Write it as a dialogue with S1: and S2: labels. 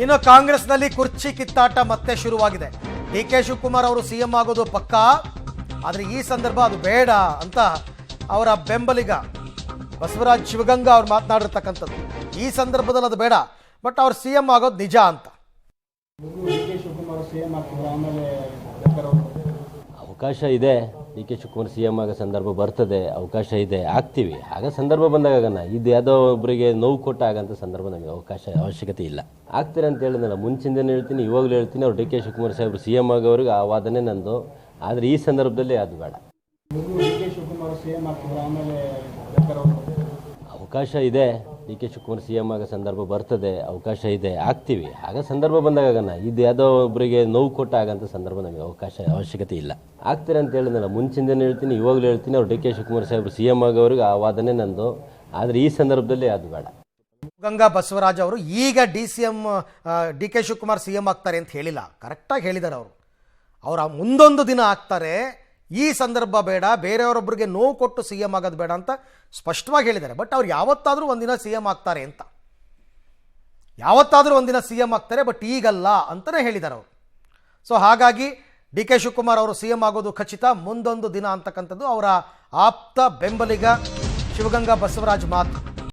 S1: ಇನ್ನು ಕಾಂಗ್ರೆಸ್ನಲ್ಲಿ ಕುರ್ಚಿ ಕಿತ್ತಾಟ ಮತ್ತೆ ಶುರುವಾಗಿದೆ. ಡಿ ಕೆ ಶಿವಕುಮಾರ್ ಅವರು ಸಿಎಂ ಆಗೋದು ಪಕ್ಕಾ, ಆದರೆ ಈ ಸಂದರ್ಭ ಅದು ಬೇಡ ಅಂತ ಅವರ ಬೆಂಬಲಿಗ ಬಸವರಾಜ್ ಶಿವಗಂಗಾ ಅವ್ರು ಮಾತನಾಡಿರ್ತಕ್ಕಂಥದ್ದು. ಈ ಸಂದರ್ಭದಲ್ಲಿ ಅದು ಬೇಡ, ಬಟ್ ಅವ್ರು ಸಿಎಂ ಆಗೋದು ನಿಜ ಅಂತ.
S2: ಅವಕಾಶ ಇದೆ, D K Shivakumar C M ಆಗೋ ಸಂದರ್ಭ ಬರ್ತದೆ, ಅವಕಾಶ ಇದೆ, ಆಗ್ತೀವಿ. ಆಗ ಸಂದರ್ಭ ಬಂದಾಗ ಇದು ಯಾವುದೋ ಒಬ್ಬರಿಗೆ ನೋವು ಕೊಟ್ಟ ಆಗಂತ ಸಂದರ್ಭ ನಮಗೆ ಅವಶ್ಯಕತೆ ಇಲ್ಲ. ಆಗ್ತೀರ ಅಂತ ಹೇಳಿದ್ನಲ್ಲ, ಮುಂಚಿಂದನೇ ಹೇಳ್ತೀನಿ, ಇವಾಗಲೂ ಹೇಳ್ತೀನಿ, ಅವ್ರು ಡಿ ಕೆ ಶಿವಕುಮಾರ್ ಸಾಹೇಬ್ರು ಸಿ ಎಂ ಆಗೋವ್ರಿಗೆ ಆ ವಾದನೆ ನಂದು. ಆದರೆ ಈ ಸಂದರ್ಭದಲ್ಲಿ ಅದು ಬೇಡ. ಅವಕಾಶ ಇದೆ, D K Shivakumar C M ಆಗೋ ಸಂದರ್ಭ ಬರ್ತದೆ, ಅವಕಾಶ ಇದೆ, ಆಗ್ತೀವಿ. ಆಗ ಸಂದರ್ಭ ಬಂದಾಗ ಇದು ಯಾವುದೋ ಒಬ್ಬರಿಗೆ ನೋವು ಕೊಟ್ಟ ಆಗಂತ ಸಂದರ್ಭ ನಮಗೆ ಅವಶ್ಯಕತೆ ಇಲ್ಲ. ಆಗ್ತೀರ ಅಂತ ಹೇಳಿದ್ನಲ್ಲ, ಮುಂಚಿಂದನೇ ಹೇಳ್ತೀನಿ, ಇವಾಗಲೂ ಹೇಳ್ತೀನಿ, ಅವ್ರು ಡಿ ಕೆ ಶಿವಕುಮಾರ್ ಸಾಹೇಬ್ರು ಸಿ ಎಂ ಆಗೋವ್ರಿಗೆ ಆ ವಾದನೆ ನಂದು. ಆದರೆ ಈ ಸಂದರ್ಭದಲ್ಲಿ ಅದು ಬೇಡ.
S1: ಗಂಗಾ ಬಸವರಾಜ್ ಅವರು ಈಗ D K Shivakumar C M ಆಗ್ತಾರೆ ಅಂತ ಹೇಳಿಲ್ಲ, ಕರೆಕ್ಟಾಗಿ ಹೇಳಿದ್ದಾರೆ ಅವರು. ಅವರ ಮುಂದೊಂದು ದಿನ ಆಗ್ತಾರೆ, ಈ ಸಂದರ್ಭ ಬೇಡ, ಬೇರೆಯವರೊಬ್ಬರಿಗೆ ನೋವು ಕೊಟ್ಟು ಸಿ ಎಂ ಆಗೋದು ಬೇಡ ಅಂತ ಸ್ಪಷ್ಟವಾಗಿ ಹೇಳಿದ್ದಾರೆ. ಬಟ್ ಅವ್ರು ಯಾವತ್ತಾದರೂ ಒಂದಿನ ಸಿ ಎಂ ಆಗ್ತಾರೆ ಅಂತ, ಯಾವತ್ತಾದರೂ ಒಂದಿನ ಸಿ ಎಂ ಆಗ್ತಾರೆ, ಬಟ್ ಈಗಲ್ಲ ಅಂತಲೇ ಹೇಳಿದ್ದಾರೆ ಅವರು. ಸೊ ಹಾಗಾಗಿ ಡಿ ಕೆ ಶಿವಕುಮಾರ್ ಅವರು ಸಿ ಎಂ ಆಗೋದು ಖಚಿತ, ಮುಂದೊಂದು ದಿನ ಅಂತಕ್ಕಂಥದ್ದು ಅವರ ಆಪ್ತ ಬೆಂಬಲಿಗ ಶಿವಗಂಗಾ ಬಸವರಾಜ್ ಮಾತು.